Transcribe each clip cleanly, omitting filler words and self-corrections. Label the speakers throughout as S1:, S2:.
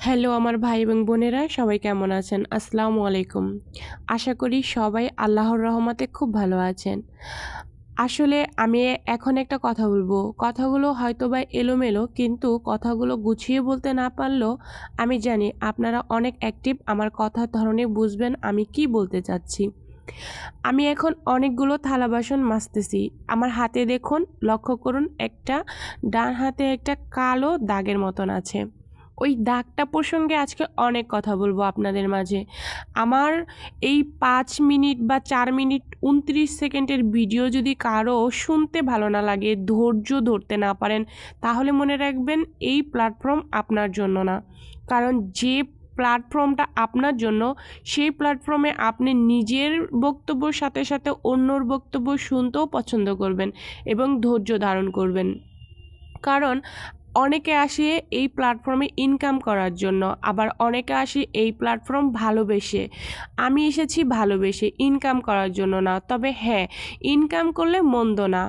S1: Hello আমার ভাই এবং বোনেরা, সবাই কেমন আছেন? আসসালামু আলাইকুম। আশা করি সবাই আল্লাহর রহমতে খুব ভালো আছেন। আসলে আমি এখন একটা কথা বলবো। কথাগুলো হয়তোবা এলোমেলো, কিন্তু কথাগুলো গুছিয়ে বলতে না পারলেও আমি জানি আপনারা অনেক অ্যাক্টিভ, আমার কথার ধরনে বুঝবেন আমি কি বলতে চাচ্ছি। আমি এখন অনেকগুলো থালা বাসন মাজতেছি। আমার হাতে দেখুন, লক্ষ্য করুন, একটা ডান হাতে একটা কালো দাগের মতন আছে। ওই দাগটা প্রসঙ্গে আজকে অনেক কথা বলবো আপনাদের মাঝে। আমার এই ৫ মিনিট বা ৪ মিনিট ২৯ সেকেন্ডের ভিডিও যদি কারো শুনতে ভালো না লাগে, ধৈর্য ধরতে না পারেন, তাহলে মনে রাখবেন এই প্ল্যাটফর্ম আপনার জন্য না। কারণ যে প্ল্যাটফর্মটা আপনার জন্য, সেই প্ল্যাটফর্মে আপনি নিজের বক্তব্যর সাথে সাথে অন্যর বক্তব্য শুনতেও পছন্দ করবেন এবং ধৈর্য ধারণ করবেন। কারণ অনেকে আসে এই প্ল্যাটফর্মে ইনকাম করার জন্য, আবার অনেকে আসে এই প্ল্যাটফর্ম ভালোবেসে। আমি এসেছি ভালোবেসে, ইনকাম করার জন্য না। তবে হ্যাঁ, ইনকাম করলে মন্দ না,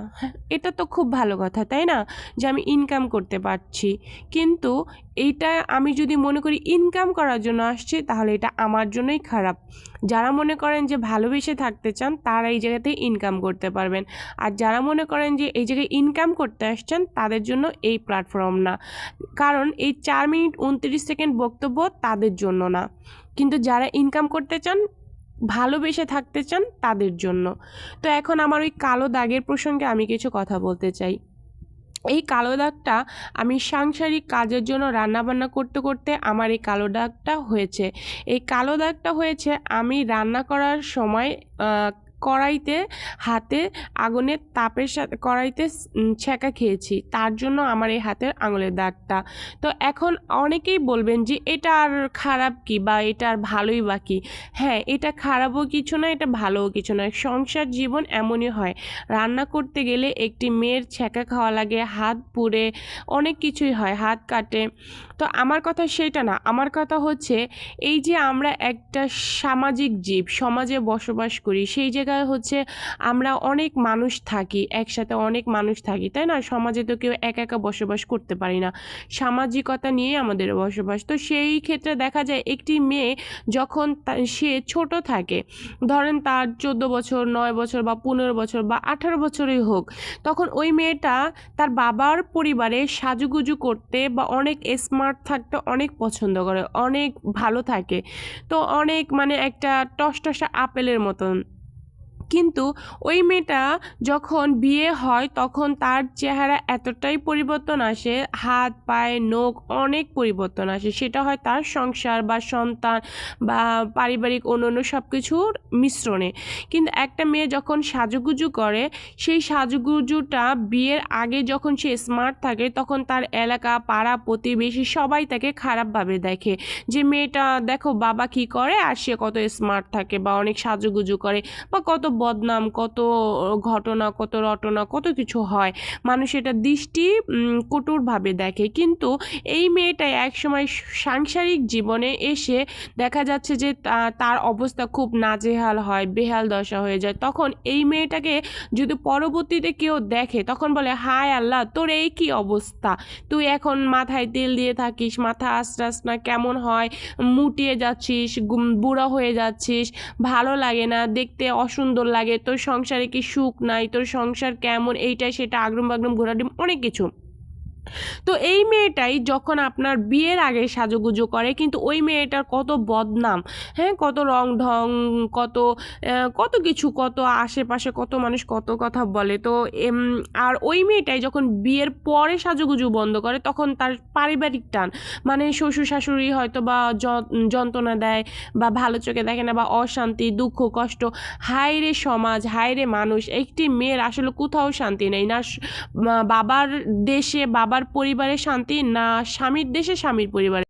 S1: এটা তো খুব ভালো কথা, তাই না? যে আমি ইনকাম করতে পারছি। কিন্তু এইটা আমি যদি মনে করি ইনকাম করার জন্য আসছি, তাহলে এটা আমার জন্যই খারাপ। যারা মনে করেন যে ভালোবেসে থাকতে চান, তারা এই জায়গাতে ইনকাম করতে পারবেন। আর যারা মনে করেন যে এই জায়গায় ইনকাম করতে আসছেন, তাদের জন্য এই প্ল্যাটফর্ম না। কারণ এই ৪ মিনিট ২৯ সেকেন্ড বক্তব্য তাদের জন্য না, কিন্তু যারা ইনকাম করতে চান, ভালোবেসে থাকতে চান, তাদের জন্য। তো এখন আমার ওই কালো দাগের প্রসঙ্গে আমি কিছু কথা বলতে চাই। এই কালো দাগটা আমি সাংসারিক কাজের জন্য রান্নাবান্না করতে করতে আমার এই কালো দাগটা হয়েছে। এই কালো দাগটা হয়েছে আমি রান্না করার সময় কড়াইতে হাতে আগুনের তাপের সাথে কড়াইতে ছ্যাঁকা খেয়েছি, তার জন্য আমার এই হাতের আঙুলের দাগটা। তো এখন অনেকেই বলবেন যে এটা আর খারাপ কি, বা এটা আর ভালোই বা কী? হ্যাঁ, এটা খারাপও কিছু না, এটা ভালোও কিছু নয়। সংসার জীবন এমনই হয়। রান্না করতে গেলে একটি মেয়ের ছ্যাঁকা খাওয়া লাগে, হাত পুড়ে, অনেক কিছুই হয়, হাত কাটে। তো আমার কথা সেইটা না, আমার কথা হচ্ছে এই যে আমরা একটা সামাজিক জীব, সমাজে বসবাস করি, সেই জায়গায় হচ্ছে আমরা অনেক মানুষ থাকি, একসাথে অনেক মানুষ থাকি, তাই না? সমাজে তো কেউ একা একা বসবাস করতে পারি না, সামাজিকতা নিয়েই আমাদের বসবাস। তো সেই ক্ষেত্রে দেখা যায় একটি মেয়ে যখন সে ছোট থাকে, ধরেন তার ১৪ বছর, ৯ বছর বা ১৫ বছর বা ১৮ বছরই হোক, তখন ওই মেয়েটা তার বাবার পরিবারে সাজুগুজু করতে বা অনেক স্মার্ট থাকতে অনেক পছন্দ করে, অনেক ভালো থাকে। তো অনেক মানে একটা টসটসা আপেলের মতন। কিন্তু ওই মেয়েটা যখন বিয়ে হয়, তখন তার চেহারা এতটাই পরিবর্তন আসে, হাত পায়ে নখ অনেক পরিবর্তন আসে। সেটা হয় তার সংসার বা সন্তান বা পারিবারিক অন্যান্য সব কিছুর মিশ্রণে। কিন্তু একটা মেয়ে যখন সাজুগুজু করে, সেই সাজুগুজুটা বিয়ের আগে যখন সে স্মার্ট থাকে, তখন তার এলাকা, পাড়া প্রতিবেশী সবাই তাকে খারাপভাবে দেখে, যে মেয়েটা দেখো বাবা কী করে আর সে কত স্মার্ট থাকে বা অনেক সাজুগুজু করে, বা কত বদনাম, কত ঘটনা, কত রটনা, কত কিছু হয়। মানুষ এটা দৃষ্টি কটুরভাবে দেখে। কিন্তু এই মেয়েটাই একসময় সাংসারিক জীবনে এসে দেখা যাচ্ছে যে তার অবস্থা খুব নাজেহাল হয়, বেহাল দশা হয়ে যায়। তখন এই মেয়েটাকে যদি পরবর্তীতে কেউ দেখে, তখন বলে, হায় আল্লাহ, তোর এই কী অবস্থা? তুই এখন মাথায় তেল দিয়ে থাকিস, মাথা আশ্রাস না, কেমন হয়, মুটিয়ে যাচ্ছিস, বুড়া হয়ে যাচ্ছিস, ভালো লাগে না, দেখতে অসুন্দর লাগে, তোর সংসারে কি সুখ নাই, তোর সংসার কেমন, এইটা সেটা, আগরুম বাগরুম ঘোরাডিম, অনেক কিছু। তো এই মেয়েটাই যখন আপনার বিয়ের আগে সাজুগুজু করে, কিন্তু ওই মেয়েটার কত বদনাম, হ্যাঁ, কত রং ঢং, কত কত কিছু, কত আশেপাশে কত মানুষ কত কথা বলে। তো আর ওই মেয়েটাই যখন বিয়ের পরে সাজুগুজু বন্ধ করে, তখন তার পারিবারিক টান, মানে শ্বশুর শাশুড়ি হয়তো বা যন্ত্রণা দেয় বা ভালো চোখে দেখে না, বা অশান্তি, দুঃখ, কষ্ট, হায় রে সমাজ, হায় রে মানুষ। একটি মেয়ের আসলে কোথাও শান্তি নেই, না বাবার দেশে বাবার পরিবারে শান্তি, না স্বামীর দেশে স্বামীর পরিবারে।